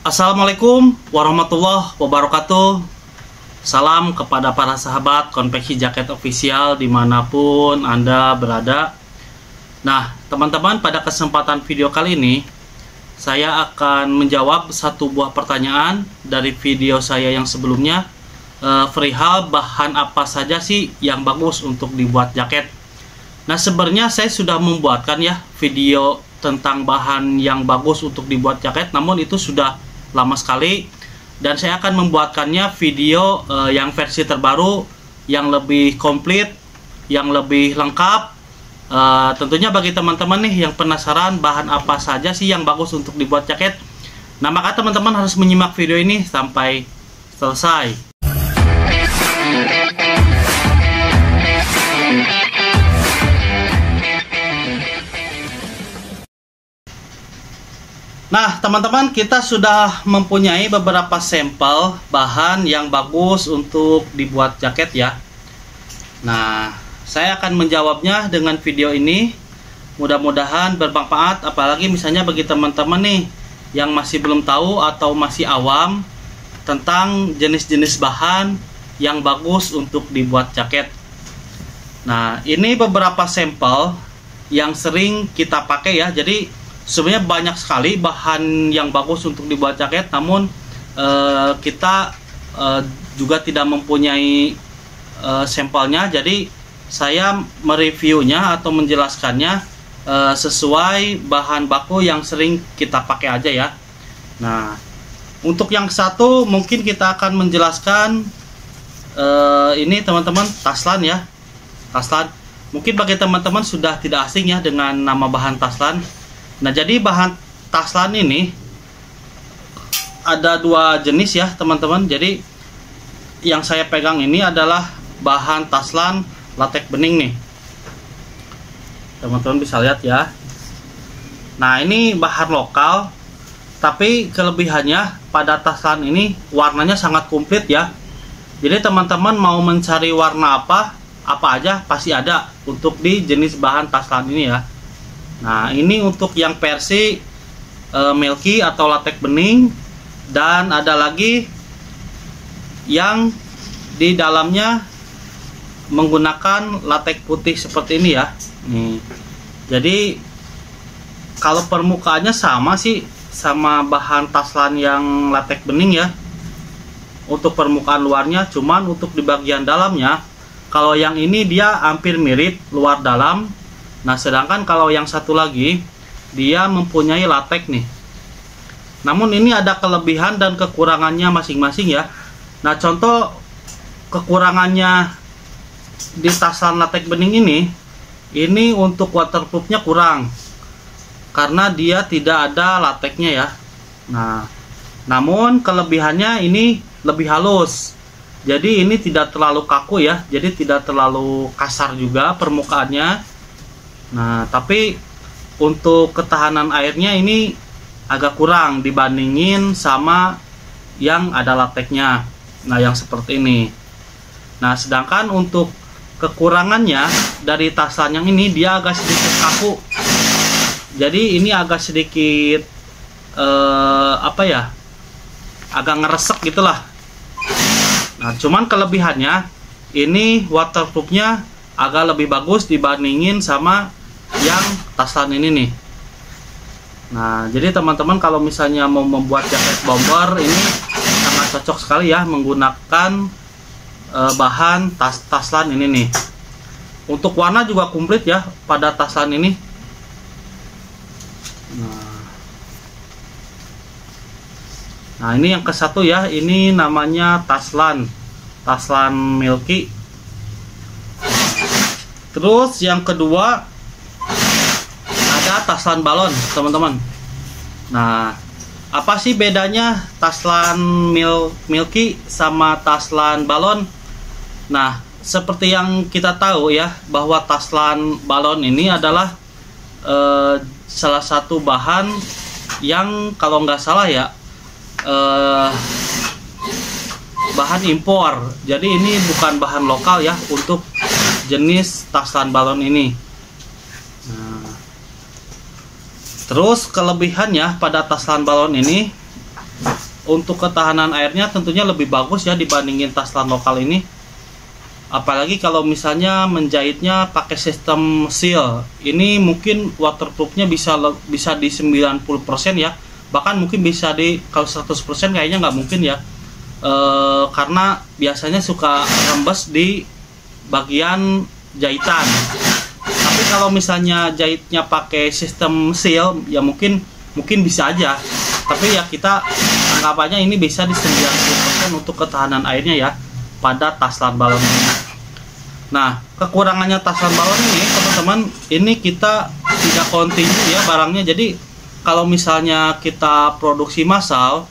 Assalamualaikum warahmatullahi wabarakatuh. Salam kepada para sahabat Konveksi Jaket Official dimanapun Anda berada. Nah teman-teman, pada kesempatan video kali ini saya akan menjawab satu buah pertanyaan dari video saya yang sebelumnya, perihal bahan apa saja sih yang bagus untuk dibuat jaket. Nah sebenarnya saya sudah membuatkan ya video tentang bahan yang bagus untuk dibuat jaket, namun itu sudah lama sekali, dan saya akan membuatkannya video yang versi terbaru, yang lebih komplit, yang lebih lengkap. Tentunya bagi teman-teman nih yang penasaran bahan apa saja sih yang bagus untuk dibuat jaket, nah maka teman-teman harus menyimak video ini sampai selesai. Nah teman-teman, kita sudah mempunyai beberapa sampel bahan yang bagus untuk dibuat jaket ya. Nah saya akan menjawabnya dengan video ini. Mudah-mudahan bermanfaat, apalagi misalnya bagi teman-teman nih yang masih belum tahu atau masih awam tentang jenis-jenis bahan yang bagus untuk dibuat jaket. Nah ini beberapa sampel yang sering kita pakai ya. Jadi sebenarnya banyak sekali bahan yang bagus untuk dibuat jaket, namun kita juga tidak mempunyai sampelnya. Jadi saya mereviewnya atau menjelaskannya sesuai bahan baku yang sering kita pakai aja ya. Nah untuk yang satu mungkin kita akan menjelaskan ini teman-teman, Taslan ya. Taslan mungkin bagi teman-teman sudah tidak asing ya dengan nama bahan Taslan. Nah jadi bahan Taslan ini ada dua jenis ya teman-teman. Jadi yang saya pegang ini adalah bahan Taslan latek bening nih, teman-teman bisa lihat ya. Nah ini bahan lokal, tapi kelebihannya pada Taslan ini warnanya sangat komplit ya. Jadi teman-teman mau mencari warna apa aja pasti ada untuk di jenis bahan Taslan ini ya. Nah ini untuk yang versi milky atau latek bening, dan ada lagi yang di dalamnya menggunakan latek putih seperti ini ya. Nih. Jadi kalau permukaannya sama sih sama bahan Taslan yang latek bening ya. Untuk permukaan luarnya, cuman untuk di bagian dalamnya kalau yang ini dia hampir mirip luar dalam. Nah sedangkan kalau yang satu lagi dia mempunyai latek nih. Namun ini ada kelebihan dan kekurangannya masing-masing ya. Nah contoh kekurangannya di Taslan latek bening ini untuk waterproofnya kurang, karena dia tidak ada lateknya ya. Nah namun kelebihannya ini lebih halus. Jadi ini tidak terlalu kaku ya, jadi tidak terlalu kasar juga permukaannya. Nah tapi untuk ketahanan airnya ini agak kurang dibandingin sama yang ada lateknya. Nah yang seperti ini. Nah sedangkan untuk kekurangannya dari Taslan yang ini, dia agak sedikit kaku. Jadi ini agak sedikit apa ya, agak ngeresek gitulah. Nah cuman kelebihannya ini waterproofnya agak lebih bagus dibandingin sama yang Taslan ini nih. Nah jadi teman-teman kalau misalnya mau membuat jaket bomber ini sangat cocok sekali ya menggunakan bahan Taslan ini nih. Untuk warna juga komplit ya pada Taslan ini. Nah ini yang ke satu ya, ini namanya Taslan milky. Terus yang kedua ada Taslan balon teman-teman. Nah apa sih bedanya Taslan milky sama Taslan balon? Nah seperti yang kita tahu ya, bahwa Taslan balon ini adalah salah satu bahan yang kalau nggak salah ya bahan impor. Jadi ini bukan bahan lokal ya untuk jenis Taslan balon ini. Nah, terus kelebihannya pada Taslan balon ini untuk ketahanan airnya tentunya lebih bagus ya dibandingin taslan lokal ini. Apalagi kalau misalnya menjahitnya pakai sistem seal, ini mungkin waterproofnya bisa di 90% ya, bahkan mungkin bisa di, kalau 100% kayaknya nggak mungkin ya, karena biasanya suka rembes di bagian jahitan. Tapi kalau misalnya jahitnya pakai sistem seal ya mungkin bisa aja, tapi ya kita anggapannya ini bisa di 90% untuk ketahanan airnya ya pada taslan balon ini. Nah, kekurangannya taslan balon ini teman-teman, ini kita tidak kontinu ya barangnya. Jadi kalau misalnya kita produksi massal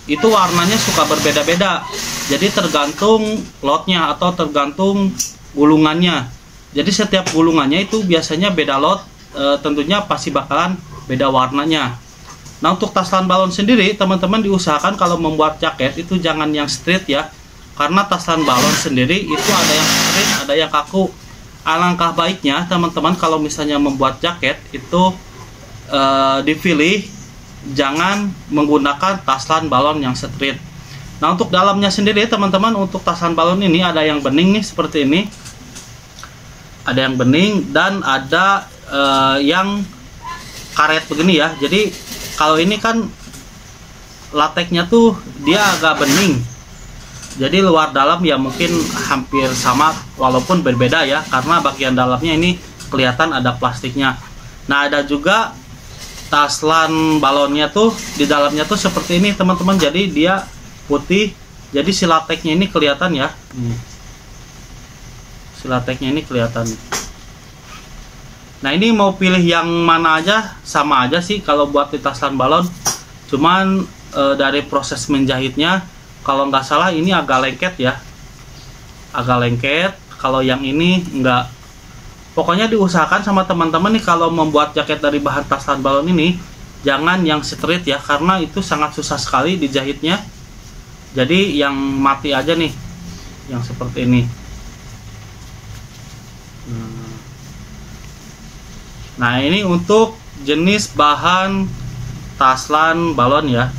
itu warnanya suka berbeda-beda, jadi tergantung lotnya atau tergantung gulungannya. Jadi setiap gulungannya itu biasanya beda lot, tentunya pasti bakalan beda warnanya. Nah, untuk taslan balon sendiri teman-teman diusahakan kalau membuat jaket itu jangan yang straight ya, karena taslan balon sendiri itu ada yang straight, ada yang kaku. Alangkah baiknya teman-teman kalau misalnya membuat jaket itu dipilih jangan menggunakan taslan balon yang straight. Nah, untuk dalamnya sendiri teman-teman, untuk taslan balon ini ada yang bening nih seperti ini, ada yang bening dan ada yang karet begini ya. Jadi kalau ini kan lateksnya tuh dia agak bening, jadi luar dalam ya mungkin hampir sama walaupun berbeda ya, karena bagian dalamnya ini kelihatan ada plastiknya. Nah, ada juga taslan balonnya tuh di dalamnya tuh seperti ini teman-teman, jadi dia putih, jadi si lateksnya ini kelihatan ya. Si lateksnya ini kelihatan. Nah, ini mau pilih yang mana aja sama aja sih kalau buat di taslan balon, cuman dari proses menjahitnya kalau nggak salah ini agak lengket ya, agak lengket. Kalau yang ini enggak. Pokoknya diusahakan sama teman-teman nih kalau membuat jaket dari bahan taslan balon ini jangan yang straight ya, karena itu sangat susah sekali dijahitnya. Jadi yang mati aja nih, yang seperti ini. Nah, ini untuk jenis bahan taslan balon ya.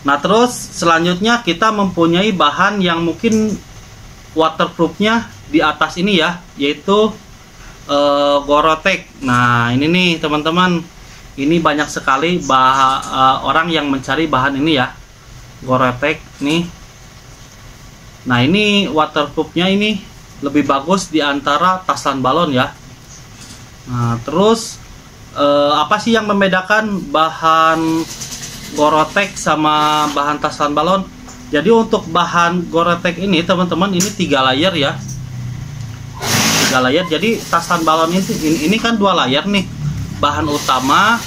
Nah, terus selanjutnya kita mempunyai bahan yang mungkin waterproofnya di atas ini ya, yaitu Gorotex. Nah, ini nih teman-teman, ini banyak sekali orang yang mencari bahan ini ya, Gorotex nih. Nah, ini waterproofnya ini lebih bagus di antara taslan balon ya. Nah, terus apa sih yang membedakan bahan Gorotex sama bahan taslan balon? Jadi untuk bahan Gorotex ini teman-teman, ini 3 layer ya, 3 layer. Jadi taslan balon ini kan 2 layer nih, bahan utama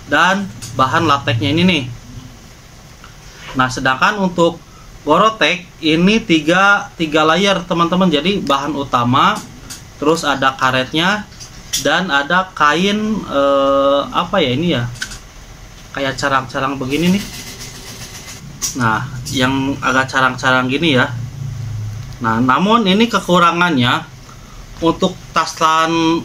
dan bahan lateksnya ini nih. Nah, sedangkan untuk Gorotex ini 3 layer teman-teman. Jadi bahan utama, terus ada karetnya, dan ada kain apa ya ini ya, kayak carang-carang begini nih. Nah, yang agak carang-carang gini ya. Nah, namun ini kekurangannya untuk taslan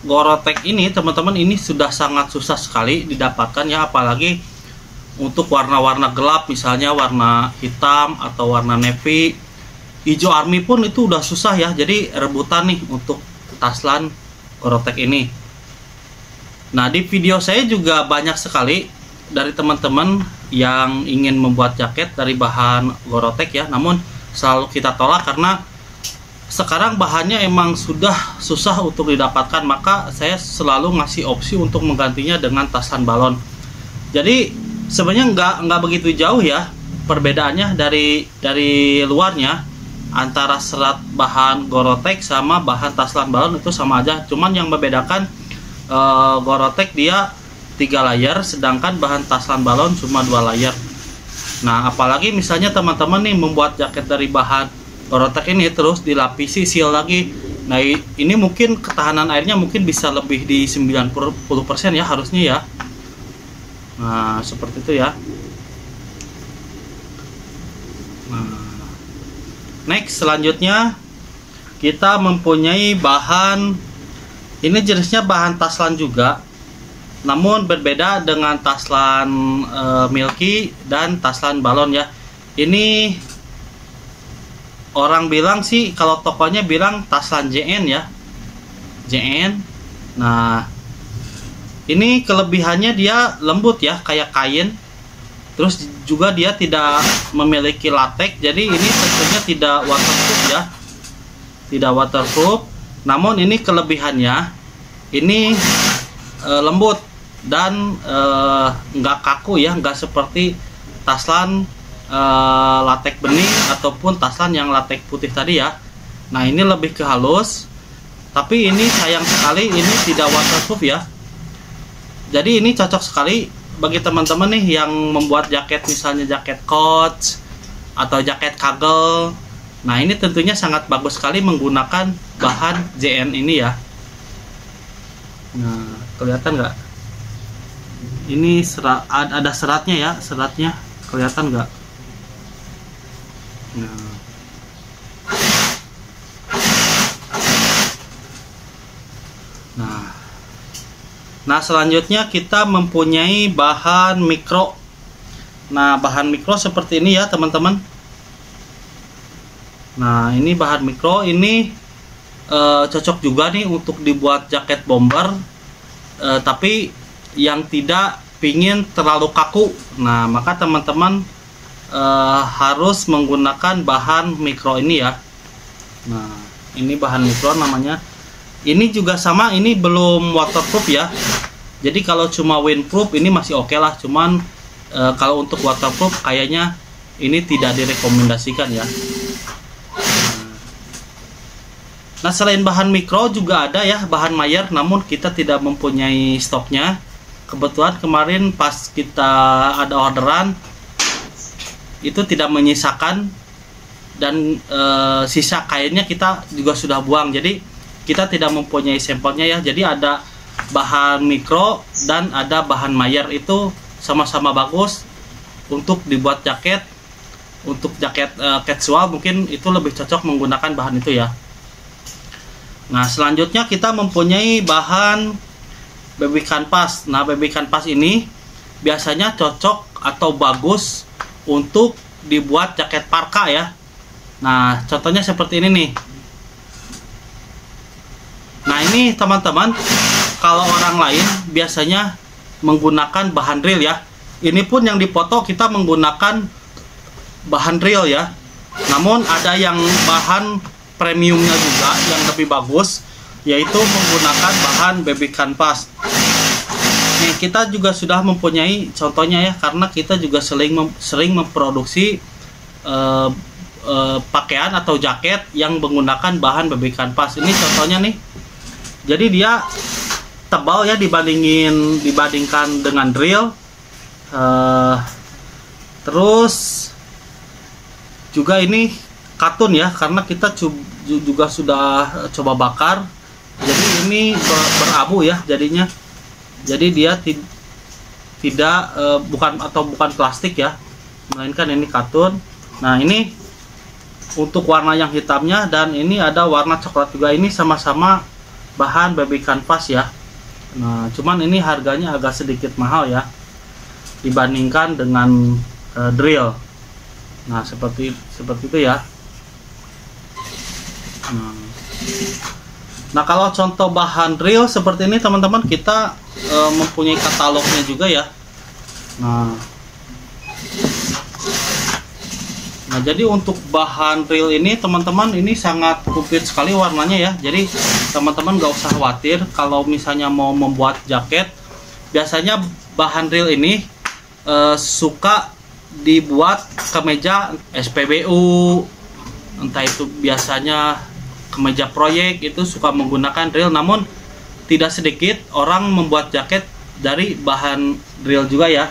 Gorotex ini teman-teman, ini sudah sangat susah sekali didapatkan ya, apalagi untuk warna-warna gelap, misalnya warna hitam atau warna navy, hijau army pun itu udah susah ya. Jadi rebutan nih untuk taslan Gorotex ini. Nah, di video saya juga banyak sekali dari teman-teman yang ingin membuat jaket dari bahan Gorotex ya, namun selalu kita tolak karena sekarang bahannya emang sudah susah untuk didapatkan. Maka saya selalu ngasih opsi untuk menggantinya dengan taslan balon. Jadi sebenarnya nggak begitu jauh ya perbedaannya dari luarnya. Antara serat bahan Gorotex sama bahan taslan balon itu sama aja, cuman yang membedakan Gorotex dia 3 layer, sedangkan bahan taslan balon cuma 2 layer. Nah, apalagi misalnya teman-teman nih membuat jaket dari bahan Gorotex ini terus dilapisi seal lagi. Nah, ini mungkin ketahanan airnya mungkin bisa lebih di 90% ya harusnya ya. Nah, seperti itu ya. Nah, next, selanjutnya kita mempunyai bahan, ini jenisnya bahan taslan juga, namun berbeda dengan Taslan Milky dan Taslan Balon ya. Ini orang bilang sih, kalau tokonya bilang Taslan JN ya, JN. Nah, ini kelebihannya dia lembut ya, kayak kain. Terus juga dia tidak memiliki latex, jadi ini tentunya tidak waterproof ya, tidak waterproof. Namun ini kelebihannya, ini lembut dan nggak kaku ya, nggak seperti Taslan latex bening ataupun Taslan yang latex putih tadi ya. Nah, ini lebih ke halus, tapi ini sayang sekali ini tidak waterproof ya. Jadi ini cocok sekali bagi teman-teman nih yang membuat jaket, misalnya jaket coach atau jaket kagel. Nah, ini tentunya sangat bagus sekali menggunakan bahan JN ini ya. Nah, kelihatan nggak? Ini ada seratnya ya, seratnya kelihatan nggak? Nah, selanjutnya kita mempunyai bahan mikro. Nah, bahan mikro seperti ini ya teman-teman. Nah, ini bahan mikro ini cocok juga nih untuk dibuat jaket bomber, tapi yang tidak pingin terlalu kaku. Nah, maka teman-teman harus menggunakan bahan mikro ini ya. Nah, ini bahan mikro namanya. Ini juga sama, ini belum waterproof ya. Jadi kalau cuma windproof ini masih oke lah. Cuman kalau untuk waterproof kayaknya ini tidak direkomendasikan ya. Nah, selain bahan mikro juga ada ya bahan Mayer, namun kita tidak mempunyai stoknya. Kebetulan kemarin pas kita ada orderan itu tidak menyisakan, dan sisa kainnya kita juga sudah buang. Jadi kita tidak mempunyai sampelnya ya. Jadi ada bahan mikro dan ada bahan Mayer, itu sama-sama bagus untuk dibuat jaket. Untuk jaket casual mungkin itu lebih cocok menggunakan bahan itu ya. Nah, selanjutnya kita mempunyai bahan baby canvas. Nah, baby canvas ini biasanya cocok atau bagus untuk dibuat jaket parka ya. Nah, contohnya seperti ini nih. Nah, ini teman-teman, kalau orang lain biasanya menggunakan bahan real ya. Ini pun yang dipoto kita menggunakan bahan real ya. Namun ada yang bahan premiumnya juga yang lebih bagus, yaitu menggunakan bahan baby canvas. Nih, kita juga sudah mempunyai contohnya ya, karena kita juga sering memproduksi pakaian atau jaket yang menggunakan bahan baby canvas. Ini contohnya nih. Jadi dia tebal ya dibandingkan dengan drill. Terus juga ini katun ya, karena kita juga sudah coba bakar. Jadi ini berabu ya jadinya. Jadi dia tidak bukan plastik ya, melainkan ini katun. Nah, ini untuk warna yang hitamnya, dan ini ada warna coklat juga. Ini sama-sama bahan baby canvas ya. Nah, cuman ini harganya agak sedikit mahal ya dibandingkan dengan drill. Nah, seperti itu ya. Nah, kalau contoh bahan drill seperti ini teman-teman, kita mempunyai katalognya juga ya. Nah, jadi untuk bahan drill ini teman-teman, ini sangat komplit sekali warnanya ya. Jadi teman-teman nggak usah khawatir kalau misalnya mau membuat jaket. Biasanya bahan drill ini suka dibuat kemeja SPBU, entah itu biasanya kemeja proyek, itu suka menggunakan drill. Namun tidak sedikit orang membuat jaket dari bahan drill juga ya.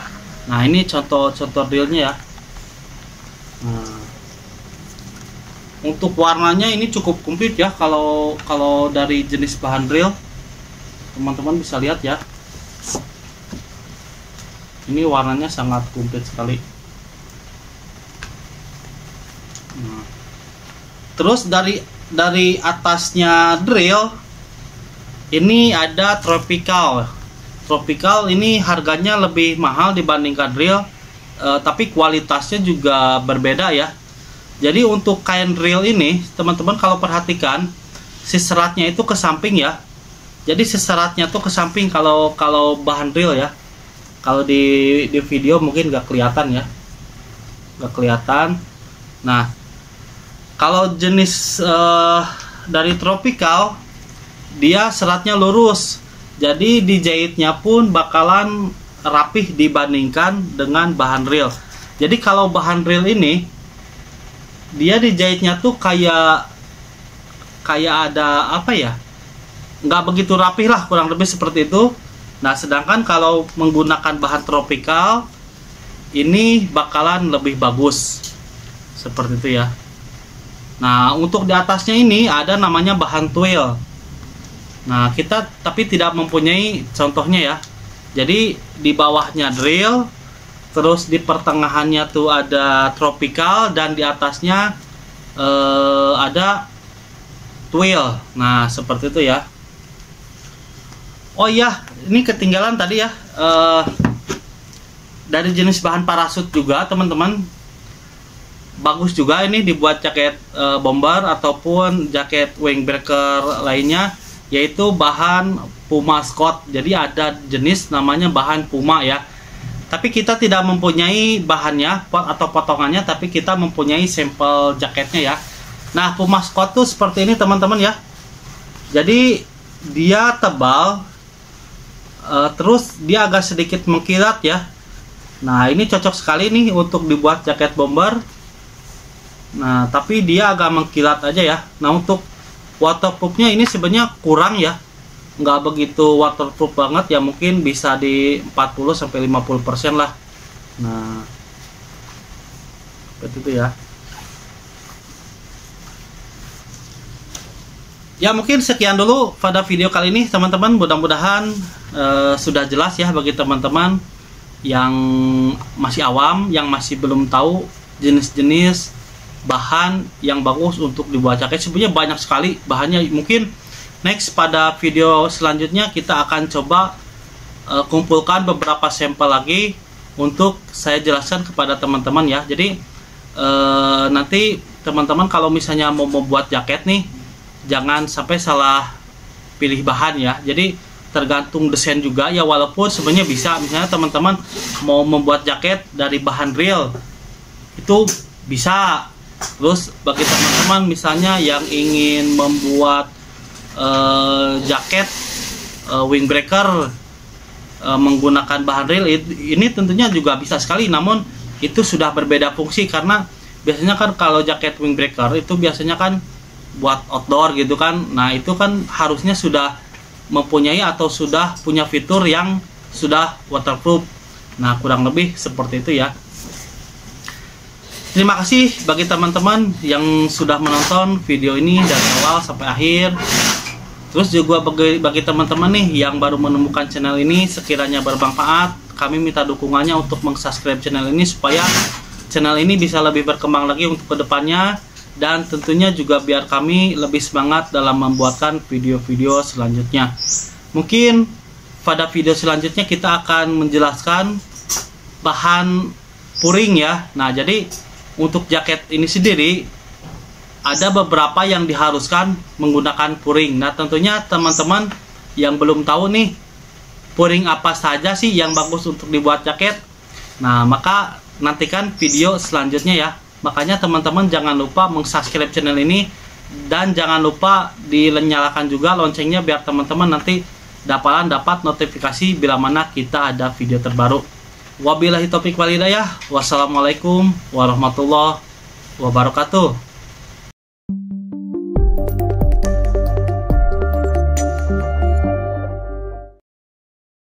Nah, ini contoh drillnya ya. Nah, untuk warnanya ini cukup komplit ya. Kalau dari jenis bahan drill, teman-teman bisa lihat ya. Ini warnanya sangat komplit sekali. Nah, terus dari atasnya drill ini ada tropical. Tropical ini harganya lebih mahal dibandingkan real, tapi kualitasnya juga berbeda ya. Jadi untuk kain real ini teman-teman kalau perhatikan si seratnya itu ke samping ya. Jadi si seratnya tuh ke samping kalau bahan real ya. Kalau di video mungkin gak kelihatan ya, gak kelihatan. Nah kalau jenis dari tropical dia seratnya lurus, jadi dijahitnya pun bakalan rapih dibandingkan dengan bahan real. Jadi kalau bahan real ini dia dijahitnya tuh kayak ada apa ya, nggak begitu rapih lah, kurang lebih seperti itu. Nah sedangkan kalau menggunakan bahan tropical ini bakalan lebih bagus seperti itu ya. Nah untuk di atasnya ini ada namanya bahan twill. Nah kita tapi tidak mempunyai contohnya ya. Jadi di bawahnya drill, terus di pertengahannya tuh ada tropical, dan di atasnya ada twill. Nah seperti itu ya. Oh iya, ini ketinggalan tadi ya, dari jenis bahan parasut juga teman-teman, bagus juga ini dibuat jaket bomber ataupun jaket windbreaker lainnya, yaitu bahan Puma Scott. Jadi ada jenis namanya bahan Puma ya. Tapi kita tidak mempunyai bahannya atau potongannya, tapi kita mempunyai sampel jaketnya ya. Nah Puma Scott tuh seperti ini teman-teman ya. Jadi dia tebal, terus dia agak sedikit mengkilat ya. Nah ini cocok sekali nih untuk dibuat jaket bomber. Nah tapi dia agak mengkilat aja ya. Nah untuk waterproofnya ini sebenarnya kurang ya, nggak begitu waterproof banget ya, mungkin bisa di 40-50% lah. Nah seperti itu ya. Ya mungkin sekian dulu pada video kali ini teman-teman, mudah-mudahan sudah jelas ya bagi teman-teman yang masih awam, yang masih belum tahu jenis-jenis bahan yang bagus untuk dibuat jaket. Sebenarnya banyak sekali bahannya. Mungkin next pada video selanjutnya kita akan coba kumpulkan beberapa sampel lagi untuk saya jelaskan kepada teman-teman ya. Jadi nanti teman-teman kalau misalnya mau membuat jaket nih, jangan sampai salah pilih bahan ya. Jadi tergantung desain juga ya, walaupun sebenarnya bisa misalnya teman-teman mau membuat jaket dari bahan real itu bisa. Terus bagi teman-teman misalnya yang ingin membuat jaket windbreaker menggunakan bahan real, ini tentunya juga bisa sekali, namun itu sudah berbeda fungsi. Karena biasanya kan kalau jaket windbreaker itu biasanya kan buat outdoor gitu kan. Nah itu kan harusnya sudah mempunyai atau sudah punya fitur yang sudah waterproof. Nah kurang lebih seperti itu ya. Terima kasih bagi teman-teman yang sudah menonton video ini dari awal sampai akhir. Terus juga bagi teman-teman nih yang baru menemukan channel ini, sekiranya bermanfaat, kami minta dukungannya untuk meng-subscribe channel ini supaya channel ini bisa lebih berkembang lagi untuk kedepannya, dan tentunya juga biar kami lebih semangat dalam membuatkan video-video selanjutnya. Mungkin pada video selanjutnya kita akan menjelaskan bahan puring ya. Nah jadi untuk jaket ini sendiri ada beberapa yang diharuskan menggunakan puring. Nah tentunya teman-teman yang belum tahu nih puring apa saja sih yang bagus untuk dibuat jaket, nah maka nantikan video selanjutnya ya. Makanya teman-teman jangan lupa meng-subscribe channel ini, dan jangan lupa dinyalakan juga loncengnya biar teman-teman nanti dapat notifikasi bila mana kita ada video terbaru. Wabillahi taufiq wal hidayah. Wassalamualaikum warahmatullahi wabarakatuh.